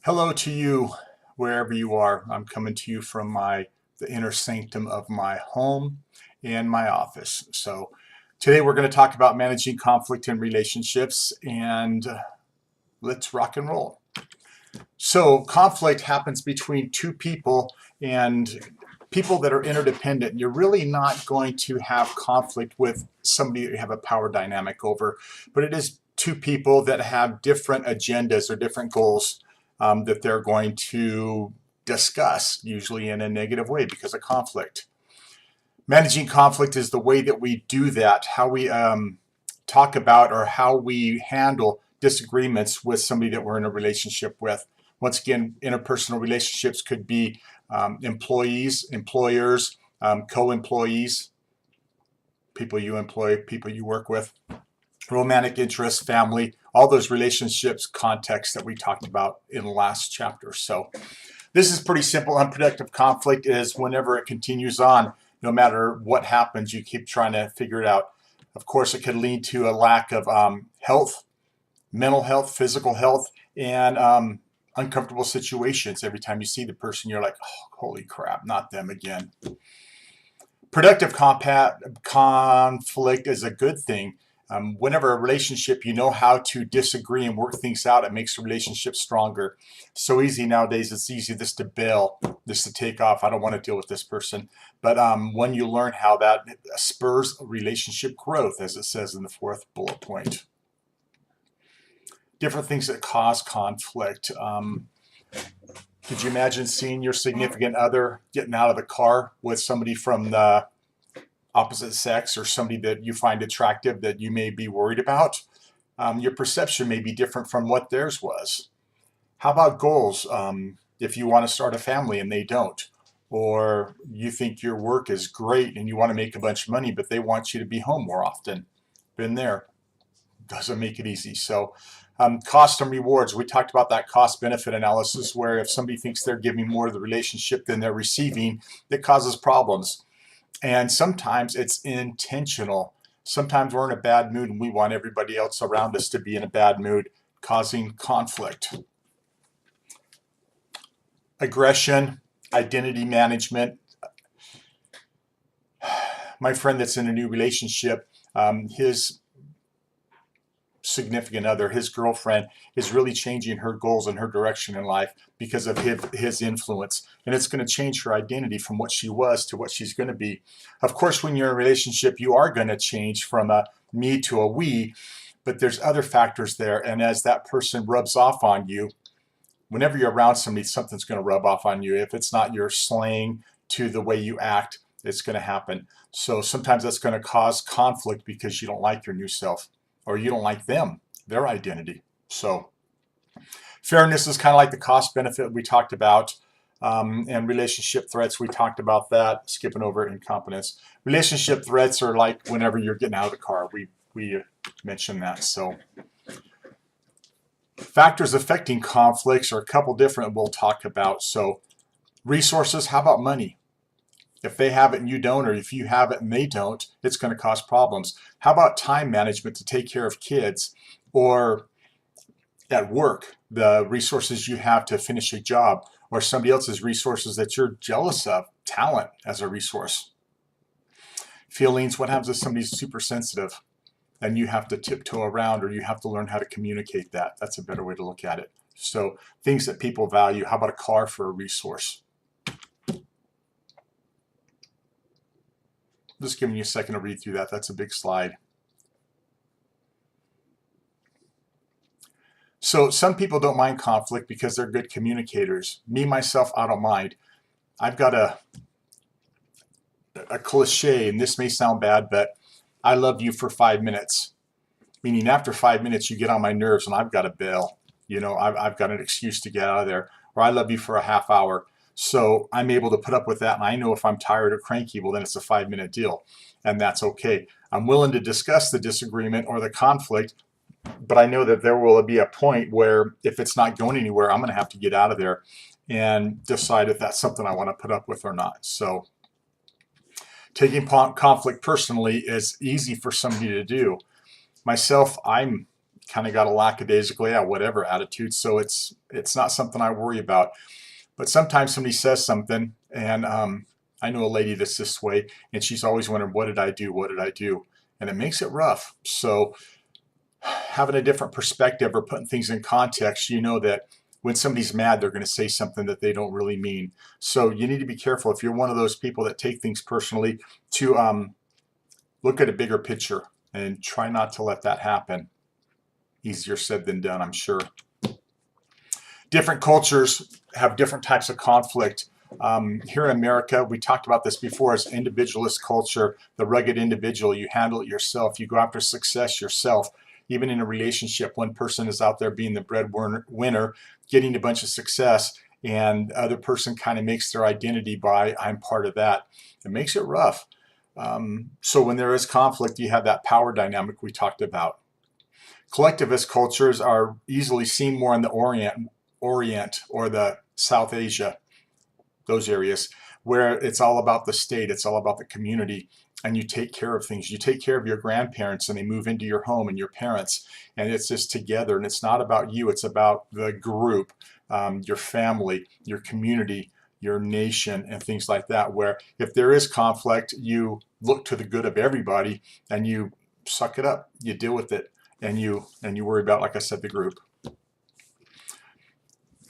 Hello to you, wherever you are. I'm coming to you from the inner sanctum of my home and my office. So today we're going to talk about managing conflict in relationships, and let's rock and roll. So conflict happens between two people and people that are interdependent. You're really not going to have conflict with somebody that you have a power dynamic over, but it is two people that have different agendas or different goals that they're going to discuss, usually in a negative way because of conflict. Managing conflict is the way that we do that, how we talk about or how we handle disagreements with somebody that we're in a relationship with. Once again, interpersonal relationships could be employees, employers, co-employees, people you employ, people you work with, romantic interest, family, all those relationships contexts that we talked about in the last chapter. So this is pretty simple. Unproductive conflict is whenever it continues on, no matter what happens, you keep trying to figure it out. Of course, it could lead to a lack of health, mental health, physical health, and uncomfortable situations. Every time you see the person, you're like, oh, holy crap, not them again. Productive conflict is a good thing. Whenever a relationship, you know how to disagree and work things out, it makes the relationship stronger. So easy nowadays, it's easy just to bail, just to take off. I don't want to deal with this person. But when you learn how that spurs relationship growth, as it says in the fourth bullet point. Different things that cause conflict. Could you imagine seeing your significant other getting out of the car with somebody from the opposite sex or somebody that you find attractive that you may be worried about? Your perception may be different from what theirs was. How about goals? If you want to start a family and they don't, or you think your work is great and you want to make a bunch of money, but they want you to be home more often. Been there. Doesn't make it easy. So cost and rewards. We talked about that cost benefit analysis where if somebody thinks they're giving more to the relationship than they're receiving, it causes problems. And sometimes it's intentional. Sometimes we're in a bad mood and we want everybody else around us to be in a bad mood, causing conflict. Aggression, identity management. My friend that's in a new relationship, his significant other, his girlfriend, is really changing her goals and her direction in life because of his influence. And it's going to change her identity from what she was to what she's going to be. Of course, when you're in a relationship, you are going to change from a me to a we, but there's other factors there. And as that person rubs off on you, whenever you're around somebody, something's going to rub off on you. If it's not your slang to the way you act, it's going to happen. So sometimes that's going to cause conflict because you don't like your new self, or you don't like them, their identity. So fairness is kind of like the cost benefit we talked about, and relationship threats, we talked about that, skipping over incompetence. Relationship threats are like whenever you're getting out of the car. We mentioned that. So factors affecting conflicts are a couple different we'll talk about. So resources, how about money? If they have it and you don't, or if you have it and they don't, it's going to cause problems. How about time management to take care of kids, or at work, the resources you have to finish a job, or somebody else's resources that you're jealous of, talent as a resource. Feelings, what happens if somebody's super sensitive and you have to tiptoe around, or you have to learn how to communicate that? That's a better way to look at it. So things that people value. How about a car for a resource? Just giving you a second to read through that. That's a big slide. So some people don't mind conflict because they're good communicators. Me, myself, I don't mind. I've got a cliche, and this may sound bad, but I love you for 5 minutes. Meaning after 5 minutes, you get on my nerves and I've got to bail. You know, I've got an excuse to get out of there. Or I love you for a half hour. So I'm able to put up with that, and I know if I'm tired or cranky, well, then it's a 5-minute deal, and that's okay. I'm willing to discuss the disagreement or the conflict, but I know that there will be a point where if it's not going anywhere, I'm going to have to get out of there and decide if that's something I want to put up with or not. So taking conflict personally is easy for somebody to do. Myself, I'm kind of got a lackadaisical, yeah, whatever attitude. So it's not something I worry about. But sometimes somebody says something, and I know a lady that's this way, and she's always wondering, what did I do? What did I do? And it makes it rough. So having a different perspective or putting things in context, you know that when somebody's mad, they're going to say something that they don't really mean. So you need to be careful if you're one of those people that take things personally to look at a bigger picture and try not to let that happen. Easier said than done, I'm sure. Different cultures have different types of conflict. Here in America, we talked about this before, as individualist culture, the rugged individual. You handle it yourself. You go after success yourself. Even in a relationship, one person is out there being the breadwinner, getting a bunch of success, and the other person kind of makes their identity by, I'm part of that. It makes it rough. So when there is conflict, you have that power dynamic we talked about. Collectivist cultures are easily seen more in the Orient or the South Asia, those areas, where it's all about the state, it's all about the community, and you take care of things. You take care of your grandparents, and they move into your home, and your parents, and it's just together. And it's not about you, it's about the group, your family, your community, your nation, and things like that, where if there is conflict, you look to the good of everybody, and you suck it up, you deal with it, and you worry about, like I said, the group.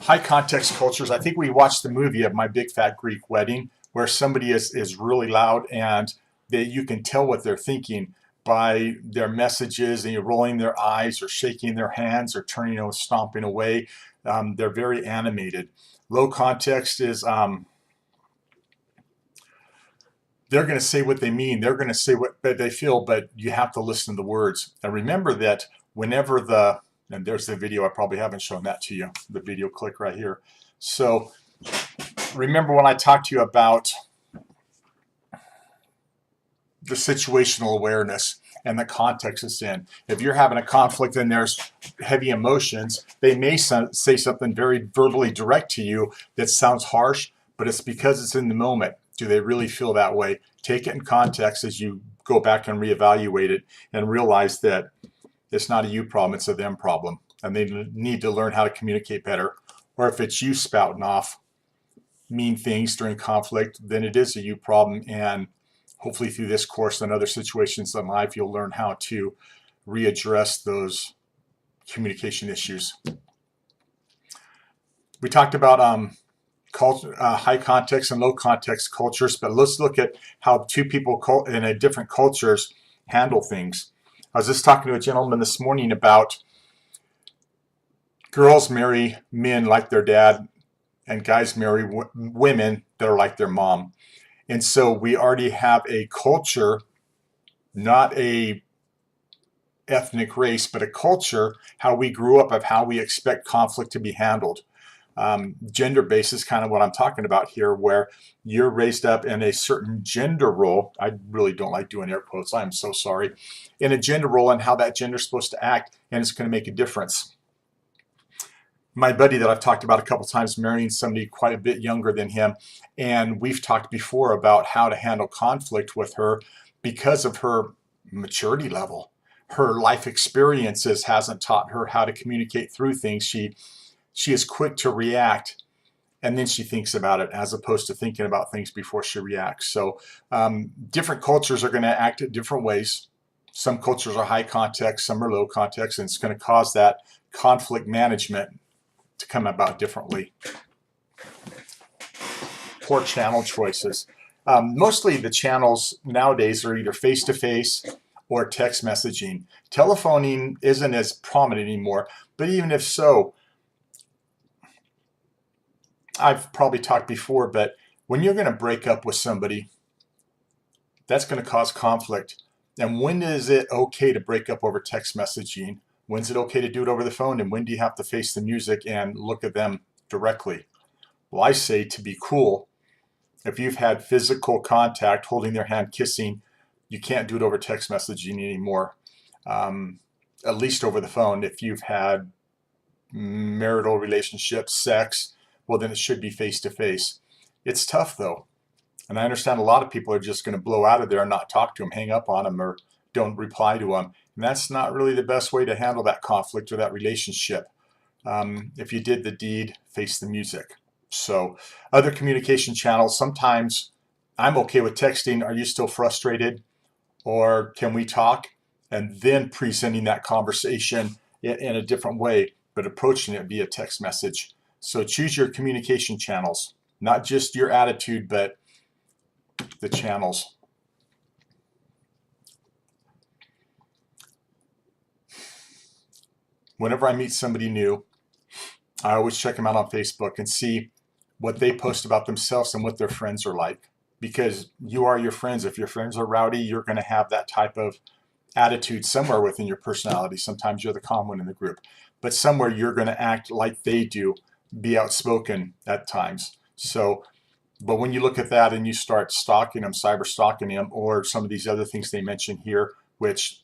High context cultures. I think we watched the movie of My Big Fat Greek Wedding, where somebody is really loud, and you can tell what they're thinking by their messages, and rolling their eyes or shaking their hands or turning or stomping away. They're very animated. Low context is they're going to say what they mean. They're going to say what they feel, but you have to listen to the words. And remember that whenever and there's the video, I probably haven't shown that to you, the video click right here. So remember when I talked to you about the situational awareness and the context it's in. If you're having a conflict and there's heavy emotions, they may say something very verbally direct to you that sounds harsh, but it's because it's in the moment. Do they really feel that way? Take it in context as you go back and reevaluate it and realize that it's not a you problem, it's a them problem. And they need to learn how to communicate better. Or if it's you spouting off mean things during conflict, then it is a you problem. And hopefully through this course and other situations in life, you'll learn how to readdress those communication issues. We talked about high context and low context cultures, but let's look at how two people in a different cultures handle things. I was just talking to a gentleman this morning about girls marry men like their dad, and guys marry women that are like their mom. And so we already have a culture, not a ethnic race, but a culture, how we grew up, of how we expect conflict to be handled. Gender-based is kind of what I'm talking about here, where you're raised up in a certain gender role. I really don't like doing air quotes. I'm so sorry. In a gender role and how that gender is supposed to act, and it's going to make a difference. My buddy that I've talked about a couple times, marrying somebody quite a bit younger than him, and we've talked before about how to handle conflict with her because of her maturity level. Her life experiences hasn't taught her how to communicate through things. She is quick to react, and then she thinks about it, as opposed to thinking about things before she reacts. So different cultures are going to act in different ways. Some cultures are high context, some are low context, and it's going to cause that conflict management to come about differently. Poor channel choices. Mostly the channels nowadays are either face-to-face or text messaging. Telephoning isn't as prominent anymore, but even if so, I've probably talked before, but when you're going to break up with somebody, that's going to cause conflict. And when is it okay to break up over text messaging? When's it okay to do it over the phone? And when do you have to face the music and look at them directly? Well, I say to be cool, if you've had physical contact, holding their hand, kissing, you can't do it over text messaging anymore. At least over the phone. If you've had marital relationships, sex, well, then it should be face-to-face. It's tough, though. And I understand a lot of people are just going to blow out of there and not talk to them, hang up on them, or don't reply to them. And that's not really the best way to handle that conflict or that relationship. If you did the deed, face the music. So other communication channels, sometimes I'm okay with texting. Are you still frustrated? Or can we talk? And then presenting that conversation in a different way, but approaching it via text message. So choose your communication channels, not just your attitude, but the channels. Whenever I meet somebody new, I always check them out on Facebook and see what they post about themselves and what their friends are like. Because you are your friends. If your friends are rowdy, you're going to have that type of attitude somewhere within your personality. Sometimes you're the calm one in the group, but somewhere you're going to act like they do, be outspoken at times. So, but when you look at that and you start stalking them, cyber stalking them, or some of these other things they mention here, which,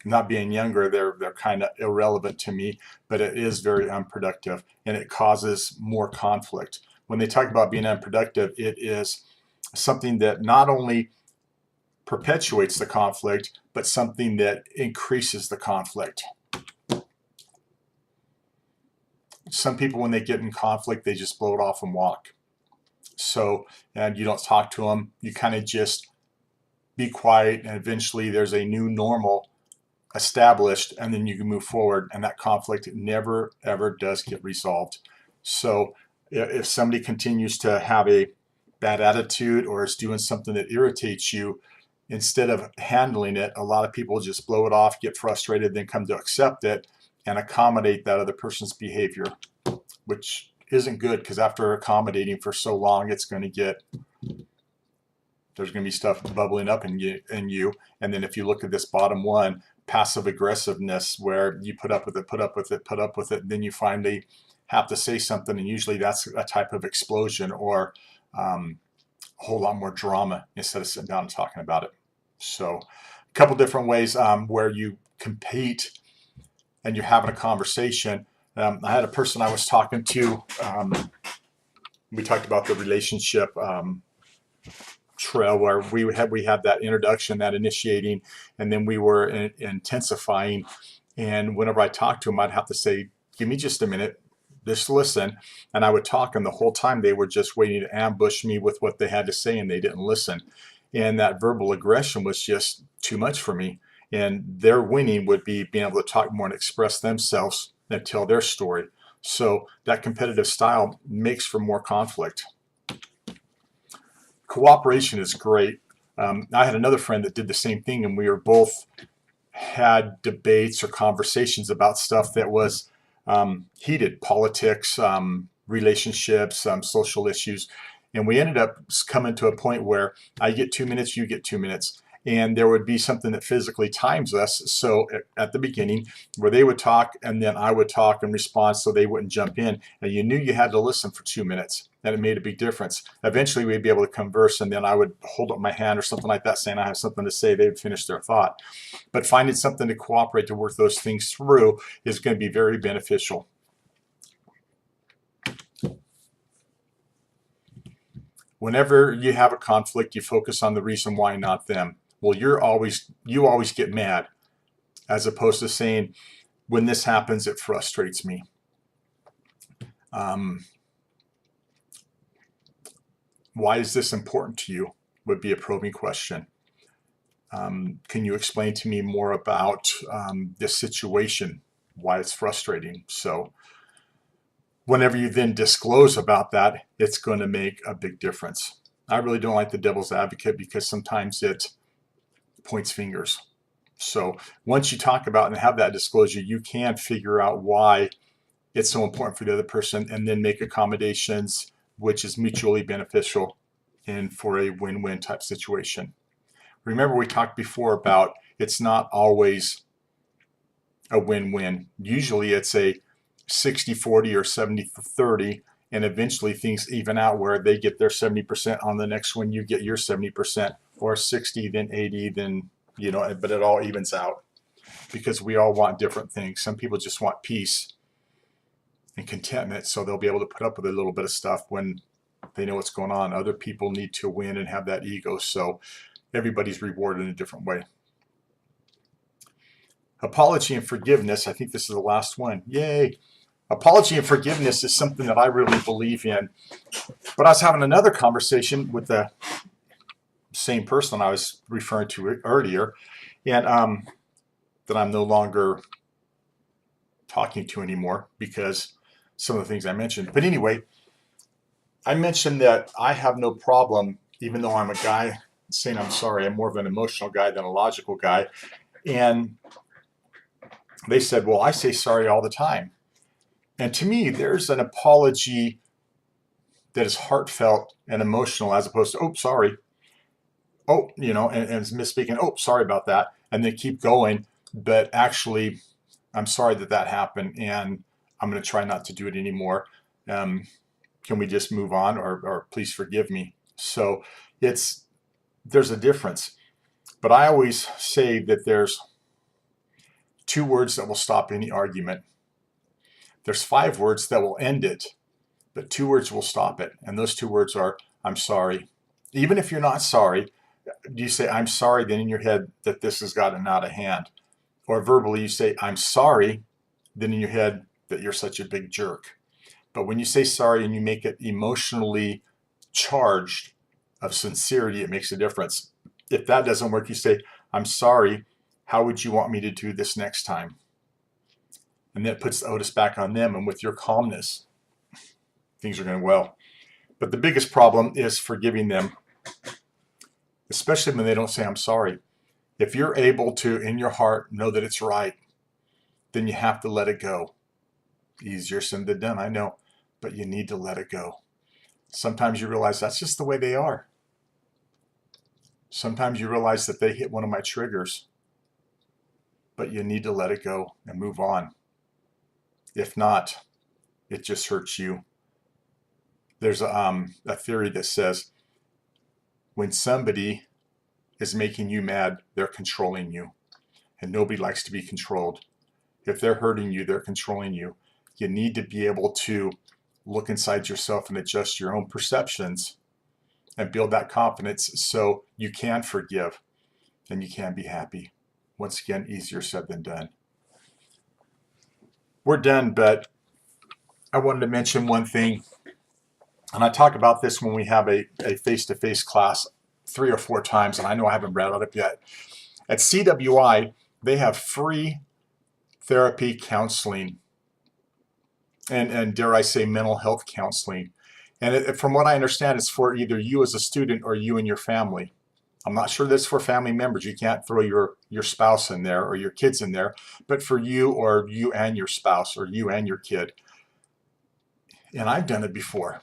not being younger, they're kind of irrelevant to me, but it is very unproductive and it causes more conflict. When they talk about being unproductive, it is something that not only perpetuates the conflict, but something that increases the conflict. Some people, when they get in conflict, they just blow it off and walk. So, and you don't talk to them, you kind of just be quiet, and eventually there's a new normal established, and then you can move forward, and that conflict never ever does get resolved. So if somebody continues to have a bad attitude or is doing something that irritates you, instead of handling it, a lot of people just blow it off, get frustrated, then come to accept it and accommodate that other person's behavior, which isn't good, because after accommodating for so long, it's going to get, there's going to be stuff bubbling up in you. And then if you look at this bottom one, passive aggressiveness, where you put up with it, then you finally have to say something, and usually that's a type of explosion or a whole lot more drama instead of sitting down and talking about it. So a couple different ways where you compete and you're having a conversation. I had a person I was talking to, we talked about the relationship trail, where we had that introduction, that initiating, and then we were intensifying. And whenever I talked to them, I'd have to say, give me just a minute, just listen. And I would talk, and the whole time they were just waiting to ambush me with what they had to say, and they didn't listen. And that verbal aggression was just too much for me. And their winning would be being able to talk more and express themselves and tell their story. So that competitive style makes for more conflict. Cooperation is great. I had another friend that did the same thing, and we were both had debates or conversations about stuff that was heated, politics, relationships, social issues. And we ended up coming to a point where I get 2 minutes, you get 2 minutes. And there would be something that physically times us. So at the beginning, where they would talk and then I would talk and respond, so they wouldn't jump in. And you knew you had to listen for 2 minutes, and it made a big difference. Eventually we'd be able to converse, and then I would hold up my hand or something like that, saying I have something to say. They would finish their thought. But finding something to cooperate, to work those things through, is going to be very beneficial. Whenever you have a conflict, you focus on the reason why, not them. Well, you always get mad, as opposed to saying, when this happens, it frustrates me. Why is this important to you? Would be a probing question. Can you explain to me more about this situation, why it's frustrating? So whenever you then disclose about that, it's going to make a big difference. I really don't like the devil's advocate, because sometimes it points fingers. So once you talk about and have that disclosure, you can figure out why it's so important for the other person, and then make accommodations, which is mutually beneficial and for a win-win type situation. Remember, we talked before about it's not always a win-win. Usually it's a 60-40 or 70-30, and eventually things even out, where they get their 70% on the next one, you get your 70%, or 60, then 80, then, but it all evens out, because we all want different things. Some people just want peace and contentment, so they'll be able to put up with a little bit of stuff when they know what's going on. Other people need to win and have that ego, so everybody's rewarded in a different way. Apology and forgiveness. I think this is the last one. Yay. Apology and forgiveness is something that I really believe in. But I was having another conversation with the same person I was referring to earlier, and that I'm no longer talking to anymore because some of the things I mentioned. But anyway, I mentioned that I have no problem, even though I'm a guy saying I'm sorry. I'm more of an emotional guy than a logical guy. And they said, well, I say sorry all the time. And to me, there's an apology that is heartfelt and emotional as opposed to, oh, sorry. Oh, and misspeaking. Oh, sorry about that. And they keep going. But actually, I'm sorry that happened, and I'm going to try not to do it anymore. Can we just move on, or please forgive me? So there's a difference. But I always say that there's 2 words that will stop any argument. There's 5 words that will end it, but 2 words will stop it. And those 2 words are, I'm sorry. Even if you're not sorry, you say, I'm sorry, then in your head that this has gotten out of hand. Or verbally you say, I'm sorry, then in your head that you're such a big jerk. But when you say sorry and you make it emotionally charged of sincerity, it makes a difference. If that doesn't work, you say, I'm sorry, how would you want me to do this next time? And that puts the onus back on them, and with your calmness, things are going well. But the biggest problem is forgiving them, especially when they don't say I'm sorry. If you're able to, in your heart, know that it's right, then you have to let it go. Easier said than done, I know, but you need to let it go. Sometimes you realize that's just the way they are. Sometimes you realize that they hit one of my triggers, but you need to let it go and move on. If not, it just hurts you. There's a theory that says when somebody is making you mad, they're controlling you. And nobody likes to be controlled. If they're hurting you, they're controlling you. You need to be able to look inside yourself and adjust your own perceptions and build that confidence so you can forgive and you can be happy. Once again, easier said than done. We're done, but I wanted to mention one thing. And I talk about this when we have a face-to-face class 3 or 4 times, and I know I haven't brought it up yet. At CWI, they have free therapy counseling and dare I say mental health counseling. And from what I understand, it's for either you as a student or you and your family. I'm not sure that's for family members. You can't throw your spouse in there or your kids in there, but for you or you and your spouse or you and your kid. And I've done it before.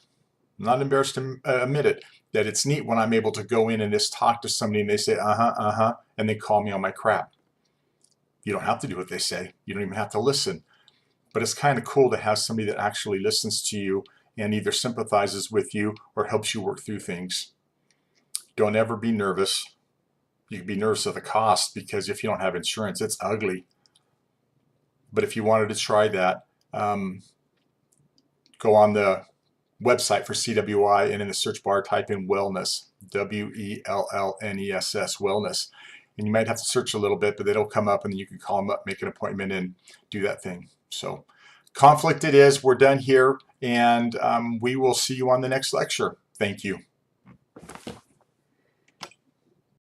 I'm not embarrassed to admit it, that it's neat when I'm able to go in and just talk to somebody and they say, and they call me on my crap. You don't have to do what they say. You don't even have to listen. But it's kind of cool to have somebody that actually listens to you and either sympathizes with you or helps you work through things. Don't ever be nervous. You can be nervous of the cost because if you don't have insurance, it's ugly. But if you wanted to try that, go on the website for CWI and in the search bar type in wellness, WELLNESS, wellness. And you might have to search a little bit, but it'll come up and then you can call them up, make an appointment and do that thing. So conflict it is. We're done here, and we will see you on the next lecture. Thank you.